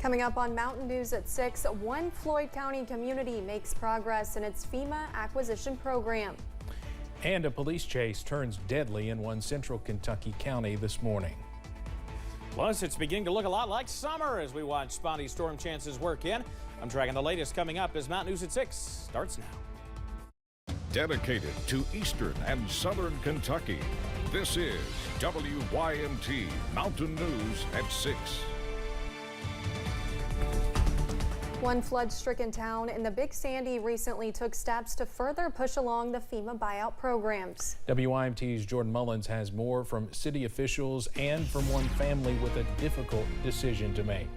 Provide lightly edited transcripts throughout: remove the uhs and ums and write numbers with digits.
Coming up on Mountain News at 6, one Floyd County community makes progress in its FEMA acquisition program. And a police chase turns deadly in one central Kentucky county this morning. Plus, it's beginning to look a lot like summer as we watch spotty storm chances work in. I'm tracking the latest coming up as Mountain News at 6 starts now. Dedicated to Eastern and Southern Kentucky, this is WYMT Mountain News at 6. One flood-stricken town in the Big Sandy recently took steps to further push along the FEMA buyout programs. WYMT's Jordan Mullins has more from city officials and from one family with a difficult decision to make.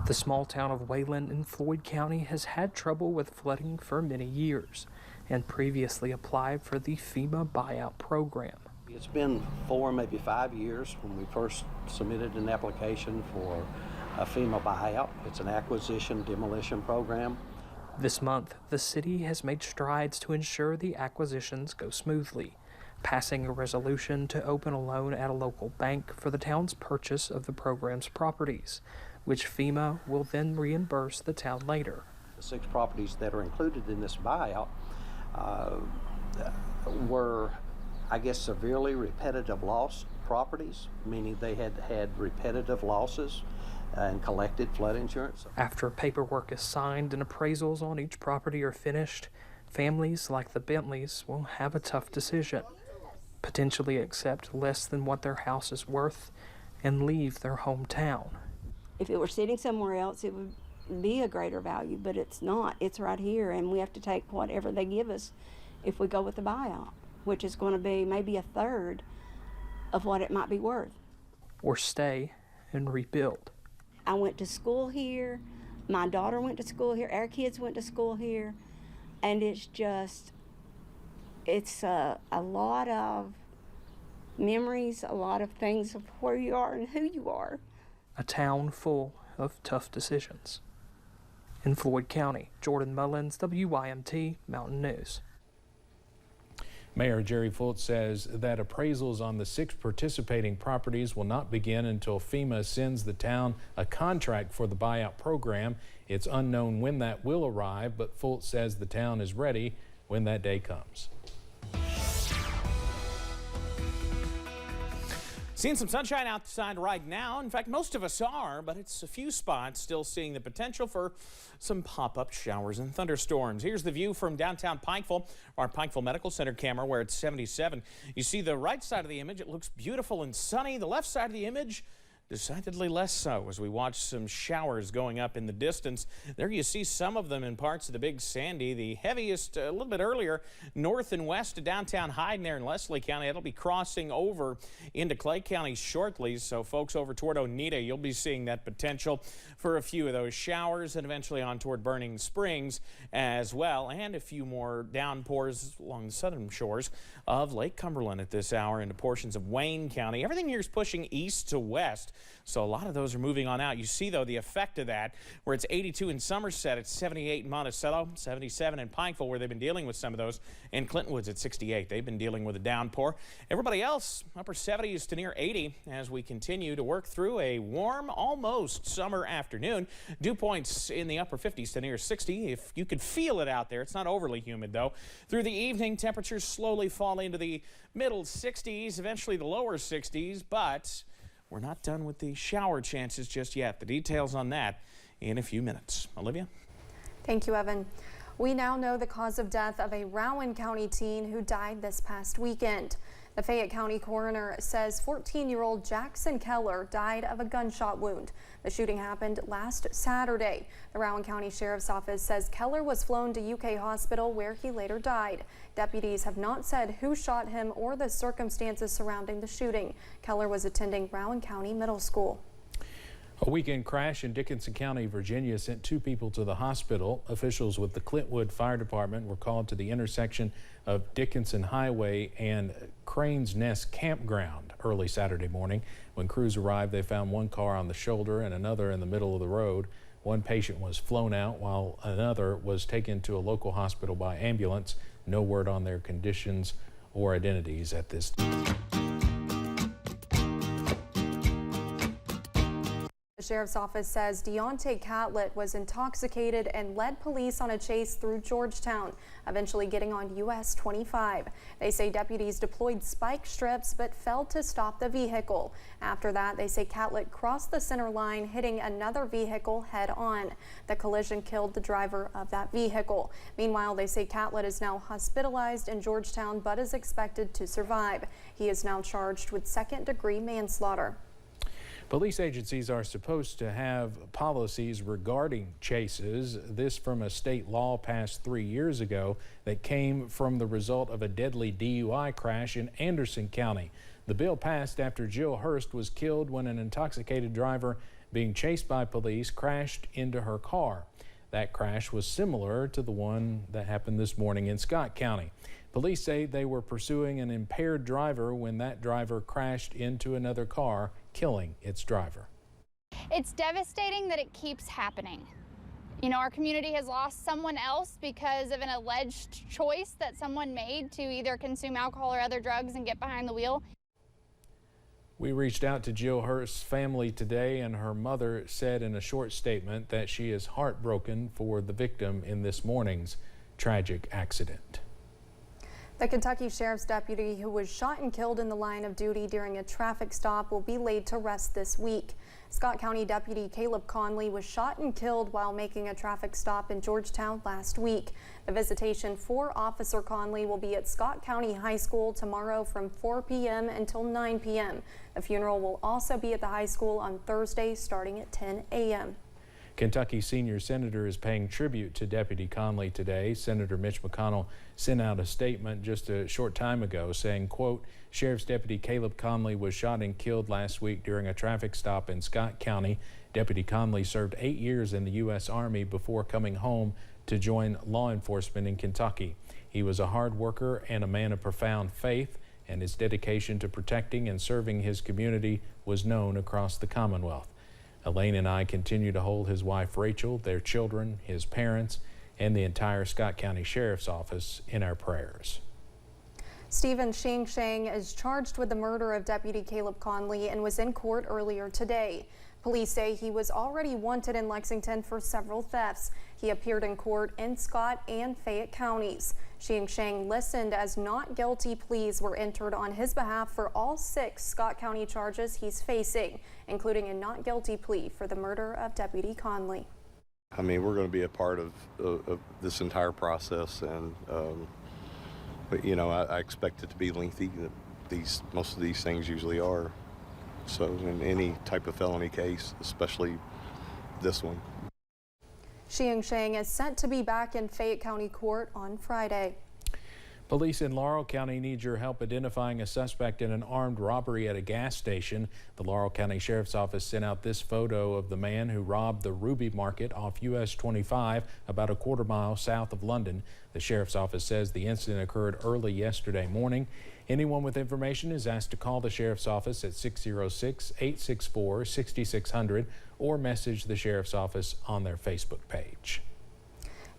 The small town of Wayland in Floyd County has had trouble with flooding for many years and previously applied for the FEMA buyout program. It's been 4, maybe 5 years when we first submitted an application for a FEMA buyout. It's an acquisition demolition program. This month, the city has made strides to ensure the acquisitions go smoothly, passing a resolution to open a loan at a local bank for the town's purchase of the program's properties, which FEMA will then reimburse the town later. The 6 properties that are included in this buyout were, I guess, severely repetitive loss properties, meaning they had had repetitive losses and collected flood insurance. After paperwork is signed and appraisals on each property are finished, families like the Bentleys will have a tough decision. Potentially accept less than what their house is worth and leave their hometown. If it were sitting somewhere else, it would be a greater value, but it's not. It's right here, and we have to take whatever they give us if we go with the buyout, which is going to be maybe a third of what it might be worth. Or stay and rebuild. I went to school here, my daughter went to school here, our kids went to school here, and it's a lot of memories, a lot of things of where you are and who you are. A town full of tough decisions. In Floyd County, Jordan Mullins, WYMT Mountain News. Mayor Jerry Fultz says that appraisals on the 6 participating properties will not begin until FEMA sends the town a contract for the buyout program. It's unknown when that will arrive, but Fultz says the town is ready when that day comes. Seeing some sunshine outside right now. In fact, most of us are, but it's a few spots still seeing the potential for some pop-up showers and thunderstorms. Here's the view from downtown Pikeville, our Pikeville Medical Center camera, where it's 77. You see the right side of the image, it looks beautiful and sunny. The left side of the image, decidedly less so as we watch some showers going up in the distance. There you see some of them in parts of the Big Sandy. The heaviest a little bit earlier north and west of downtown Hyden there in Leslie County. It'll be crossing over into Clay County shortly. So folks over toward Oneida, you'll be seeing that potential for a few of those showers and eventually on toward Burning Springs as well. And a few more downpours along the southern shores of Lake Cumberland at this hour into portions of Wayne County. Everything here is pushing east to west. So a lot of those are moving on out. You see, though, the effect of that, where it's 82 in Somerset, it's 78 in Monticello, 77 in Pikeville, where they've been dealing with some of those. In Clinton Woods at 68, they've been dealing with a downpour. Everybody else, upper 70s to near 80 as we continue to work through a warm, almost summer afternoon. Dew points in the upper 50s to near 60. If you could feel it out there, it's not overly humid, though. Through the evening, temperatures slowly fall into the middle 60s, eventually the lower 60s, but we're not done with the shower chances just yet. The details on that in a few minutes. Olivia? Thank you, Evan. We now know the cause of death of a Rowan County teen who died this past weekend. The Fayette County coroner says 14-year-old Jackson Keller died of a gunshot wound. The shooting happened last Saturday. The Rowan County Sheriff's Office says Keller was flown to UK Hospital where he later died. Deputies have not said who shot him or the circumstances surrounding the shooting. Keller was attending Rowan County Middle School. A weekend crash in Dickinson County, Virginia sent 2 people to the hospital. Officials with the Clintwood Fire Department were called to the intersection of Dickinson Highway and Crane's Nest Campground early Saturday morning. When crews arrived, they found one car on the shoulder and another in the middle of the road. One patient was flown out while another was taken to a local hospital by ambulance. No word on their conditions or identities at this time. The sheriff's office says Deontay Catlett was intoxicated and led police on a chase through Georgetown, eventually getting on US 25. They say deputies deployed spike strips but failed to stop the vehicle. After that, they say Catlett crossed the center line, hitting another vehicle head on. The collision killed the driver of that vehicle. Meanwhile, they say Catlett is now hospitalized in Georgetown but is expected to survive. He is now charged with second-degree manslaughter. Police agencies are supposed to have policies regarding chases. This from a state law passed 3 years ago that came from the result of a deadly DUI crash in Anderson County. The bill passed after Jill Hurst was killed when an intoxicated driver being chased by police crashed into her car. That crash was similar to the one that happened this morning in Scott County. Police say they were pursuing an impaired driver when that driver crashed into another car, killing its driver. It's devastating that it keeps happening. You know, our community has lost someone else because of an alleged choice that someone made to either consume alcohol or other drugs and get behind the wheel. We reached out to Jill Hurst's family today, and her mother said in a short statement that she is heartbroken for the victim in this morning's tragic accident. The Kentucky Sheriff's deputy who was shot and killed in the line of duty during a traffic stop will be laid to rest this week. Scott County Deputy Caleb Conley was shot and killed while making a traffic stop in Georgetown last week. The visitation for Officer Conley will be at Scott County High School tomorrow from 4 p.m. until 9 p.m. The funeral will also be at the high school on Thursday starting at 10 a.m. Kentucky senior senator is paying tribute to Deputy Conley today. Senator Mitch McConnell sent out a statement just a short time ago saying, quote, Sheriff's Deputy Caleb Conley was shot and killed last week during a traffic stop in Scott County. Deputy Conley served 8 years in the U.S. Army before coming home to join law enforcement in Kentucky. He was a hard worker and a man of profound faith, and his dedication to protecting and serving his community was known across the Commonwealth. Elaine and I continue to hold his wife Rachel, their children, his parents, and the entire Scott County Sheriff's Office in our prayers. Stephen Xing Sheng is charged with the murder of Deputy Caleb Conley and was in court earlier today. Police say he was already wanted in Lexington for several thefts. He appeared in court in Scott and Fayette counties. Xing Sheng listened as not guilty pleas were entered on his behalf for all 6 Scott County charges he's facing, including a not guilty plea for the murder of Deputy Conley. I mean, we're going to be a part of this entire process, and but you know, I expect it to be lengthy. Most of these things usually are. So in any type of felony case, especially this one. Xing Sheng is set to be back in Fayette County Court on Friday. Police in Laurel County need your help identifying a suspect in an armed robbery at a gas station. The Laurel County Sheriff's Office sent out this photo of the man who robbed the Ruby Market off US 25 about a quarter mile south of London. The Sheriff's Office says the incident occurred early yesterday morning. Anyone with information is asked to call the Sheriff's Office at 606-864-6600 or message the Sheriff's Office on their Facebook page.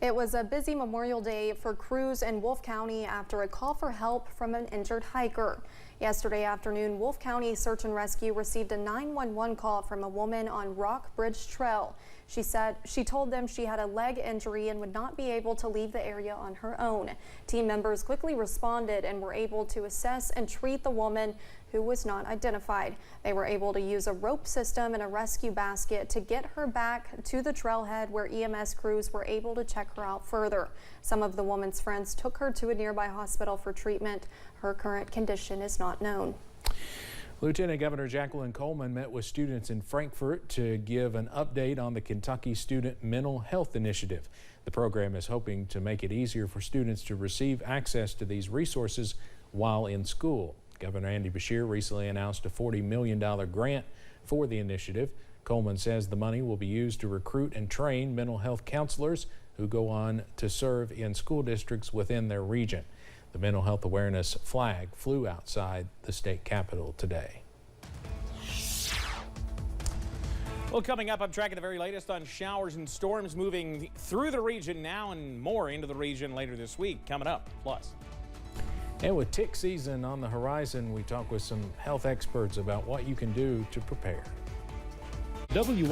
It was a busy Memorial Day for crews in Wolfe County after a call for help from an injured hiker. Yesterday afternoon, Wolfe County Search and Rescue received a 911 call from a woman on Rock Bridge Trail. She said she told them she had a leg injury and would not be able to leave the area on her own. Team members quickly responded and were able to assess and treat the woman, who was not identified. They were able to use a rope system and a rescue basket to get her back to the trailhead where EMS crews were able to check her out further. Some of the woman's friends took her to a nearby hospital for treatment. Her current condition is not known. Lieutenant Governor Jacqueline Coleman met with students in Frankfort to give an update on the Kentucky Student Mental Health Initiative. The program is hoping to make it easier for students to receive access to these resources while in school. Governor Andy Beshear recently announced a $40 million grant for the initiative. Coleman says the money will be used to recruit and train mental health counselors who go on to serve in school districts within their region. The mental health awareness flag flew outside the state capitol today. Well, coming up, I'm tracking the very latest on showers and storms moving through the region now and more into the region later this week. Coming up, plus. And with tick season on the horizon, we talk with some health experts about what you can do to prepare. WY